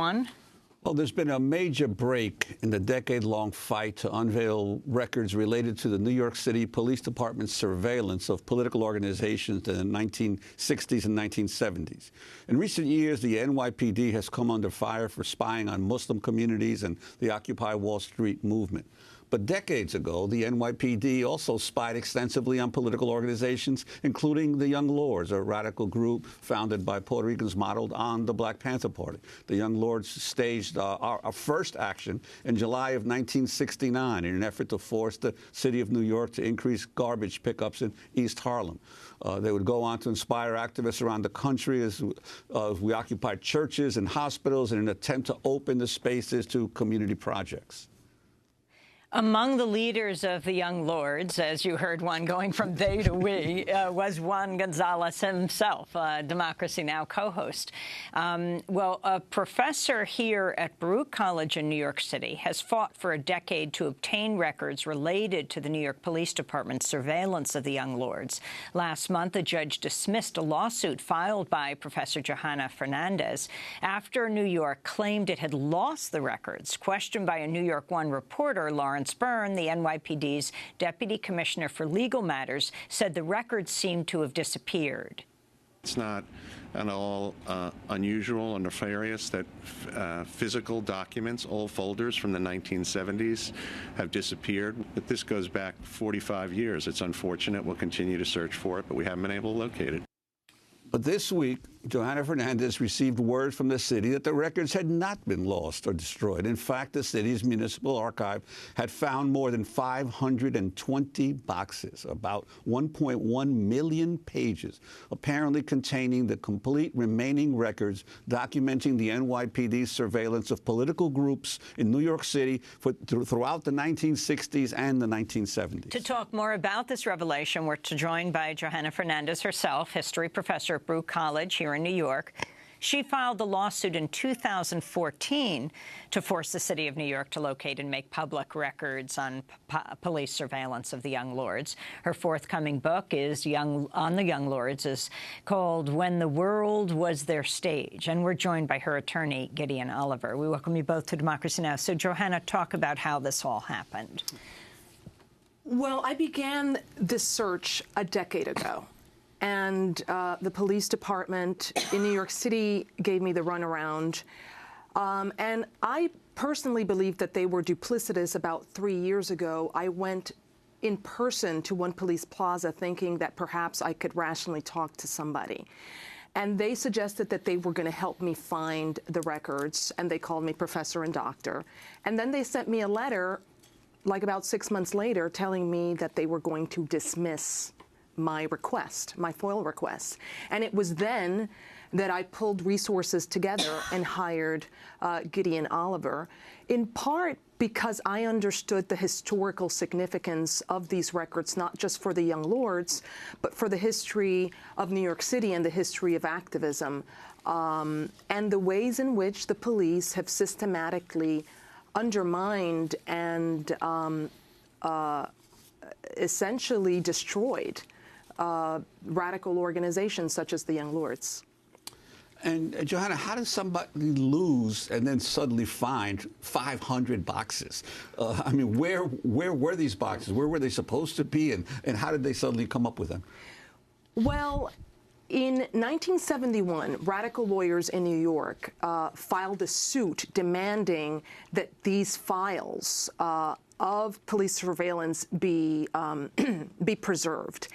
Juan? Well, there's been a major break in the decade-long fight to unveil records related to the New York City Police Department's surveillance of political organizations in the 1960s and 1970s. In recent years, the NYPD has come under fire for spying on Muslim communities and the Occupy Wall Street movement. But decades ago, the NYPD also spied extensively on political organizations, including the Young Lords, a radical group founded by Puerto Ricans modeled on the Black Panther Party. The Young Lords staged our first action in July of 1969 in an effort to force the city of New York to increase garbage pickups in East Harlem. They would go on to inspire activists around the country as we occupied churches and hospitals in an attempt to open the spaces to community projects. Among the leaders of the Young Lords, as you heard one going from they to we, was Juan Gonzalez himself, Democracy Now! Co-host. Well, a professor here at Baruch College in New York City has fought for a decade to obtain records related to the New York Police Department's surveillance of the Young Lords. Last month, a judge dismissed a lawsuit filed by Professor Johanna Fernandez after New York claimed it had lost the records. Questioned by a New York One reporter, Lawrence Byrne, the NYPD's Deputy Commissioner for Legal Matters, said the records seemed to have disappeared. It's not at all unusual or nefarious that physical documents, old folders from the 1970s, have disappeared. But this goes back 45 years. It's unfortunate. We'll continue to search for it, but we haven't been able to locate it. But this week, Johanna Fernandez received word from the city that the records had not been lost or destroyed. In fact, the city's municipal archive had found more than 520 boxes, about 1.1 million pages, apparently containing the complete remaining records documenting the NYPD's surveillance of political groups in New York City throughout the 1960s and the 1970s. To talk more about this revelation, we're joined by Johanna Fernandez herself, history professor at Baruch College here in New York. She filed the lawsuit in 2014 to force the city of New York to locate and make public records on police surveillance of the Young Lords. Her forthcoming book is on the Young Lords is called When the World Was Their Stage, and we're joined by her attorney, Gideon Oliver. We welcome you both to Democracy Now! So, Johanna, talk about how this all happened. Well, I began this search a decade ago. And the police department in New York City gave me the runaround. And I personally believe that they were duplicitous. About 3 years ago, I went in person to One Police Plaza thinking that perhaps I could rationally talk to somebody. And they suggested that they were going to help me find the records, and they called me professor and doctor. And then they sent me a letter, like about 6 months later, telling me that they were going to dismiss my request, my FOIL request. And it was then that I pulled resources together and hired Gideon Oliver, in part because I understood the historical significance of these records, not just for the Young Lords, but for the history of New York City and the history of activism, and the ways in which the police have systematically undermined and essentially destroyed radical organizations such as the Young Lords. And Johanna, how does somebody lose and then suddenly find 500 boxes? I mean, where were these boxes? Where were they supposed to be, and how did they suddenly come up with them? Well, in 1971, radical lawyers in New York filed a suit demanding that these files of police surveillance be preserved.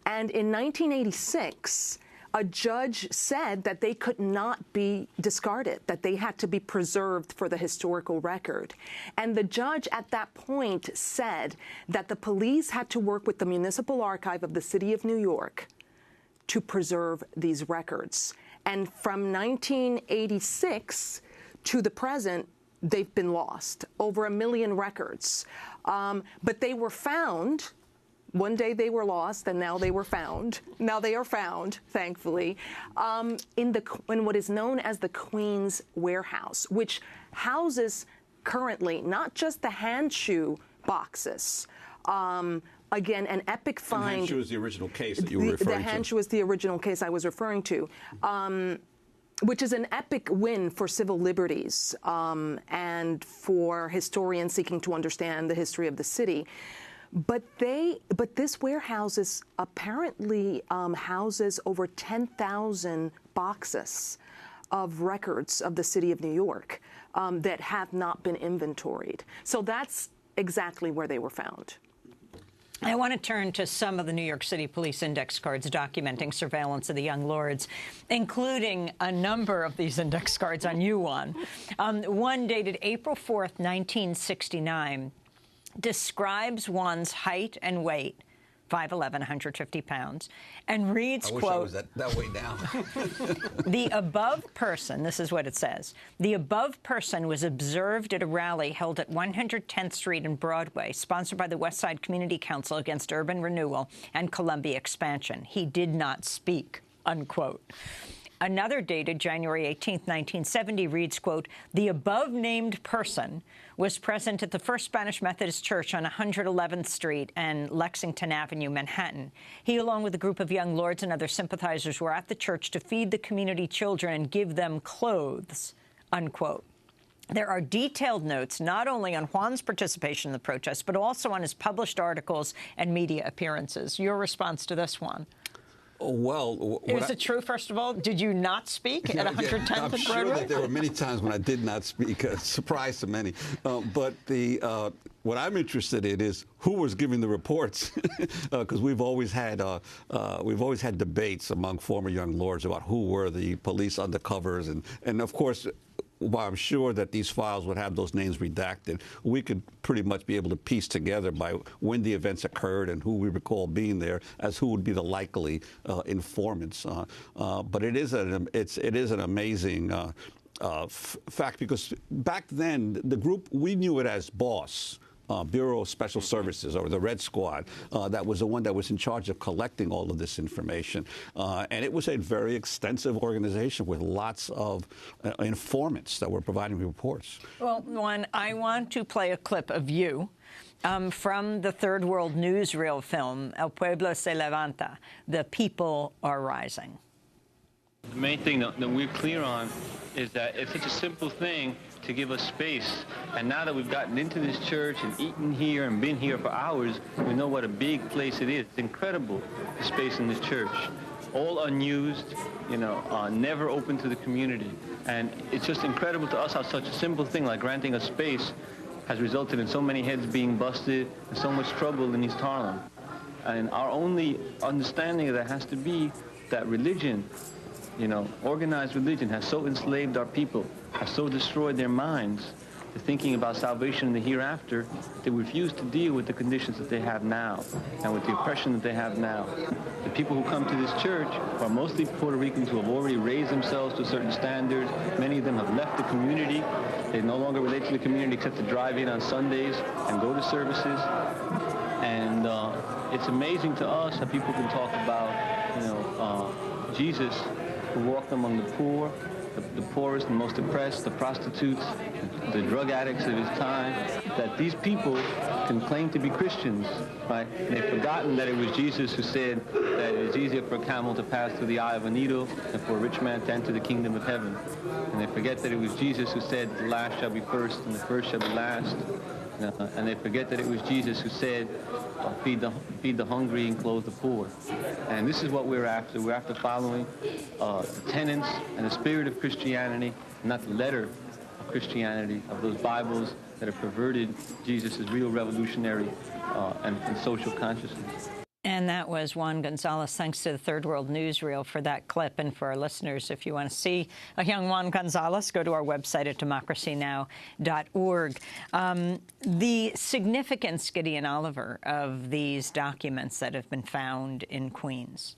And in 1986, a judge said that they could not be discarded, that they had to be preserved for the historical record. And the judge at that point said that the police had to work with the Municipal Archive of the City of New York to preserve these records. And from 1986 to the present, they've been lost, over 1 million records. But they were found. One day they were lost, and now they were found. Now they are found, thankfully, in what is known as the Queen's Warehouse, which houses currently not just the handshoe boxes. Again, an epic find. And handshoe is the original case that you were referring to. The handshoe is the original case I was referring to. which is an epic win for civil liberties and for historians seeking to understand the history of the city. But this warehouse apparently houses over 10,000 boxes of records of the city of New York that have not been inventoried. So that's exactly where they were found. I want to turn to some of the New York City police index cards documenting surveillance of the young lords, including a number of these index cards on you, Juan. One dated April 4th, 1969, describes Juan's height and weight, 5'11", 150 pounds, and reads, I wish quote, I was that way now. the above person, this is what it says, the above person was observed at a rally held at 110th Street and Broadway, sponsored by the West Side Community Council Against Urban Renewal and Columbia Expansion. He did not speak, unquote. Another dated January 18, 1970, reads, quote, the above-named person was present at the First Spanish Methodist Church on 111th Street and Lexington Avenue, Manhattan. He, along with a group of young lords and other sympathizers, were at the church to feed the community children and give them clothes, unquote. There are detailed notes not only on Juan's participation in the protest, but also on his published articles and media appearances. Your response to this, Juan? Well, is it true, first of all? Did you not speak at 110th and Broadway? I'm sure that there were many times when I did not speak, surprise to many. But what I'm interested in is who was giving the reports, because we've always had debates among former young lords about who were the police undercovers, and of course, while I'm sure that these files would have those names redacted, we could pretty much be able to piece together by when the events occurred and who we recall being there as who would be the likely informants. But it is an amazing fact, because back then the group, we knew it as BOSS. Bureau of Special Services, or the Red Squad, that was the one that was in charge of collecting all of this information. And it was a very extensive organization with lots of informants that were providing reports. Well, Juan, I want to play a clip of you from the Third World newsreel film, El Pueblo se levanta, The People Are Rising. The main thing that we're clear on is that it's such a simple thing to give us space. And now that we've gotten into this church and eaten here and been here for hours, we know what a big place it is. It's incredible, the space in this church. All unused, never open to the community. And it's just incredible to us how such a simple thing like granting a space has resulted in so many heads being busted and so much trouble in East Harlem. And our only understanding of that has to be that religion, organized religion has so enslaved our people, has so destroyed their minds to thinking about salvation in the hereafter, they refuse to deal with the conditions that they have now and with the oppression that they have now. The people who come to this church are mostly Puerto Ricans who have already raised themselves to a certain standard. Many of them have left the community. They no longer relate to the community except to drive in on Sundays and go to services. And it's amazing to us how people can talk about, Jesus, who walked among the poor, the poorest and most oppressed, the prostitutes, the drug addicts of his time, that these people can claim to be Christians, right? And they've forgotten that it was Jesus who said that it is easier for a camel to pass through the eye of a needle than for a rich man to enter the kingdom of heaven. And they forget that it was Jesus who said the last shall be first and the first shall be last. And they forget that it was Jesus who said, feed the hungry and clothe the poor. And this is what we're after. We're after following the tenets and the spirit of Christianity, not the letter of Christianity, of those Bibles that have perverted Jesus' real revolutionary and social consciousness. And that was Juan Gonzalez. Thanks to the Third World newsreel for that clip. And for our listeners, if you want to see a young Juan Gonzalez, go to our website at democracynow.org. The significance, Gideon Oliver, of these documents that have been found in Queens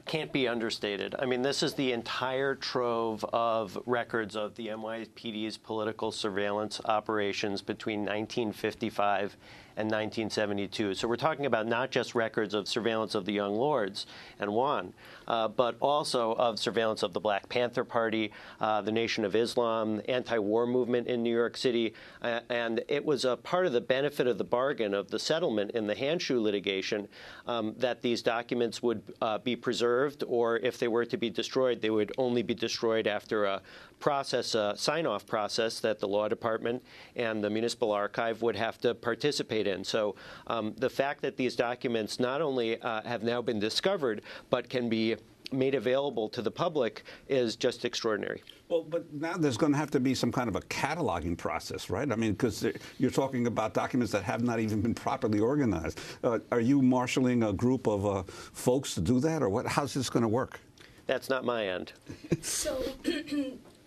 can't be understated. I mean, this is the entire trove of records of the NYPD's political surveillance operations between 1955 and 1972. So we're talking about not just records of surveillance of the young lords and Juan, but also of surveillance of the Black Panther Party, the Nation of Islam, anti-war movement in New York City. And it was a part of the benefit of the bargain of the settlement in the Handshoe litigation that these documents would be preserved, or if they were to be destroyed, they would only be destroyed after a process, a sign-off process that the law department and the municipal archive would have to participate in. So the fact that these documents not only have now been discovered, but can be made available to the public is just extraordinary. Well, but now there's going to have to be some kind of a cataloging process, right? I mean, because you're talking about documents that have not even been properly organized. Are you marshaling a group of folks to do that, or what? How's this going to work? That's not my end. So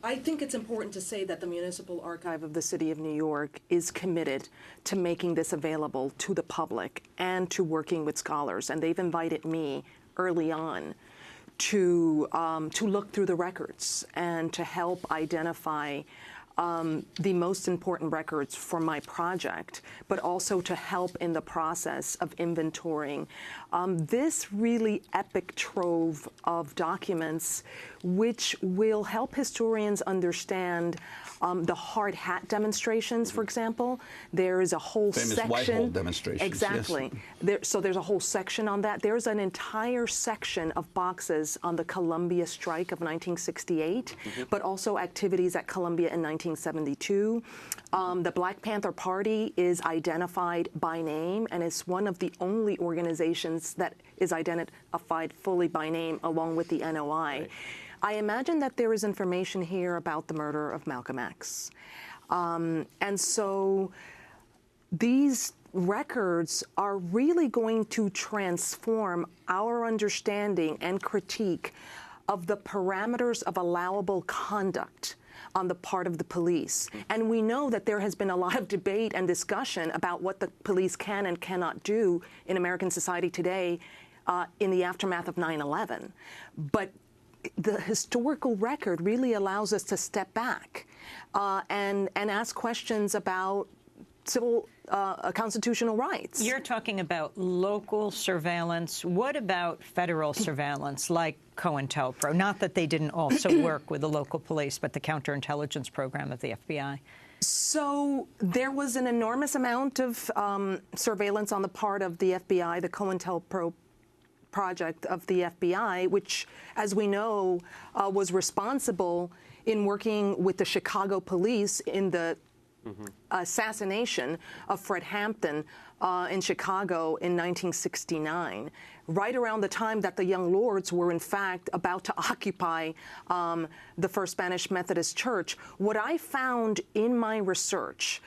I think it's important to say that the Municipal Archive of the City of New York is committed to making this available to the public and to working with scholars. And they've invited me early on to look through the records and to help identify the most important records for my project, but also to help in the process of inventorying this really epic trove of documents, which will help historians understand the hard hat demonstrations, for example. There is a whole famous section. Whitehall demonstrations. Exactly. Yes. So there's a whole section on that. There's an entire section of boxes on the Columbia strike of 1968, but also activities at Columbia in 1972. The Black Panther Party is identified by name, and it's one of the only organizations that is identified fully by name, along with the NOI. Right. I imagine that there is information here about the murder of Malcolm X. And so these records are really going to transform our understanding and critique of the parameters of allowable conduct on the part of the police. And we know that there has been a lot of debate and discussion about what the police can and cannot do in American society today in the aftermath of 9/11. But the historical record really allows us to step back and ask questions about civil constitutional rights. You're talking about local surveillance. What about federal surveillance, like COINTELPRO? Not that they didn't also work with the local police, but the counterintelligence program of the FBI. So there was an enormous amount of surveillance on the part of the FBI, the COINTELPRO project of the FBI, which, as we know, was responsible in working with the Chicago police in the assassination of Fred Hampton in Chicago in 1969, right around the time that the Young Lords were, in fact, about to occupy the First Spanish Methodist Church. What I found in my research,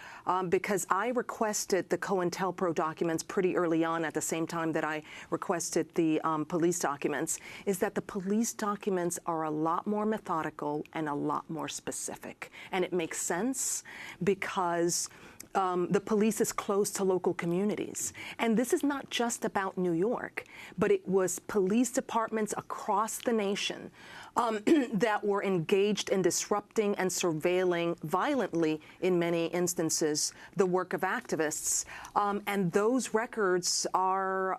because I requested the COINTELPRO documents pretty early on at the same time that I requested the police documents, is that the police documents are a lot more methodical and a lot more specific. And it makes sense because the police is close to local communities. And this is not just about New York, but it was police departments across the nation that were engaged in disrupting and surveilling violently, in many instances, the work of activists. And those records are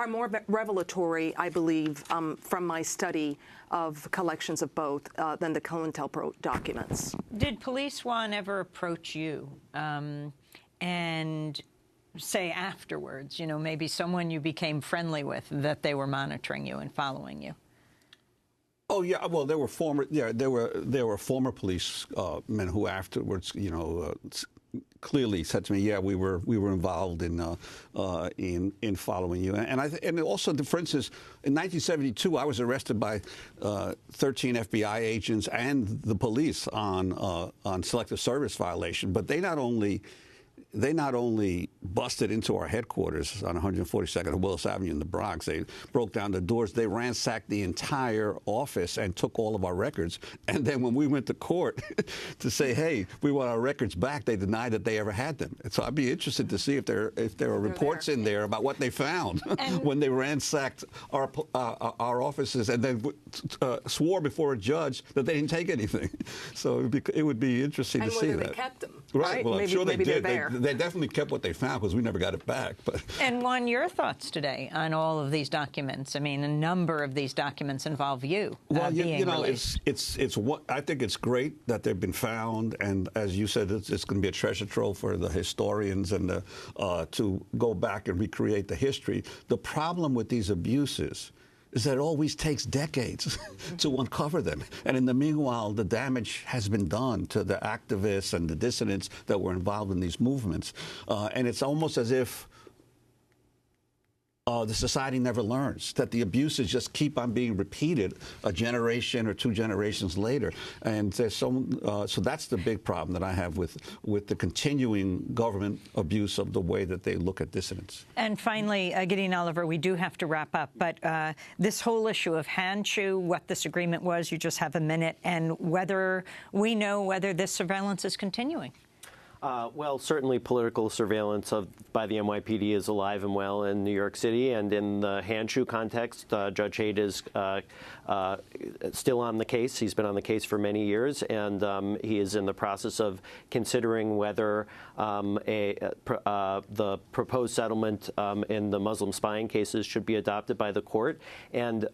more revelatory, I believe, from my study of collections of both than the COINTELPRO documents. Did Police One ever approach you and say afterwards, you know, maybe someone you became friendly with, that they were monitoring you and following you? Oh yeah, well there were former police men who afterwards, you know, clearly said to me, yeah, we were involved in following you, and also, for instance, in 1972, I was arrested by 13 FBI agents and the police on selective service violation, but they not only busted into our headquarters on 142nd and Willis Avenue in the Bronx. They broke down the doors. They ransacked the entire office and took all of our records. And then when we went to court to say, hey, we want our records back, they denied that they ever had them. And so I'd be interested to see if there are reports in there about what they found when they ransacked our offices and then swore before a judge that they didn't take anything. So it would be interesting to see that. And whether they kept them. right? Well, I'm sure they maybe did. they're there. They definitely kept what they found because we never got it back. But And Juan, your thoughts today on all of these documents? I mean, a number of these documents involve you. Well, being released. it's what I think it's great that they've been found, and as you said, it's going to be a treasure trove for the historians and to go back and recreate the history. The problem with these abuses is that it always takes decades to uncover them. And in the meanwhile, the damage has been done to the activists and the dissidents that were involved in these movements. And it's almost as if the society never learns, that the abuses just keep on being repeated a generation or two generations later. And there's so that's the big problem that I have with the continuing government abuse of the way that they look at dissidents. And finally, Gideon Oliver, we do have to wrap up, but this whole issue of Hanshu, what this agreement was, you just have a minute, and whether we know whether this surveillance is continuing. Well, certainly political surveillance by the NYPD is alive and well in New York City, and in the Hanshu context, Judge Haidt is still on the case. He's been on the case for many years, and he is in the process of considering whether the proposed settlement in the Muslim spying cases should be adopted by the court. And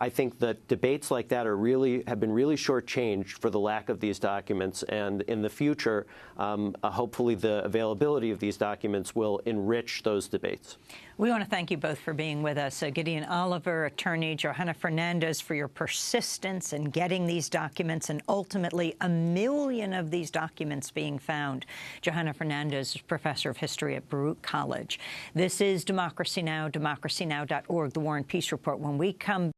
I think that debates like that have been really shortchanged for the lack of these documents. And in the future, hopefully the availability of these documents will enrich those debates. We want to thank you both for being with us. Gideon Oliver, attorney Johanna Fernandez, for your persistence in getting these documents and ultimately 1 million of these documents being found. Johanna Fernandez is professor of history at Baruch College. This is Democracy Now!, democracynow.org, The War and Peace Report. When we come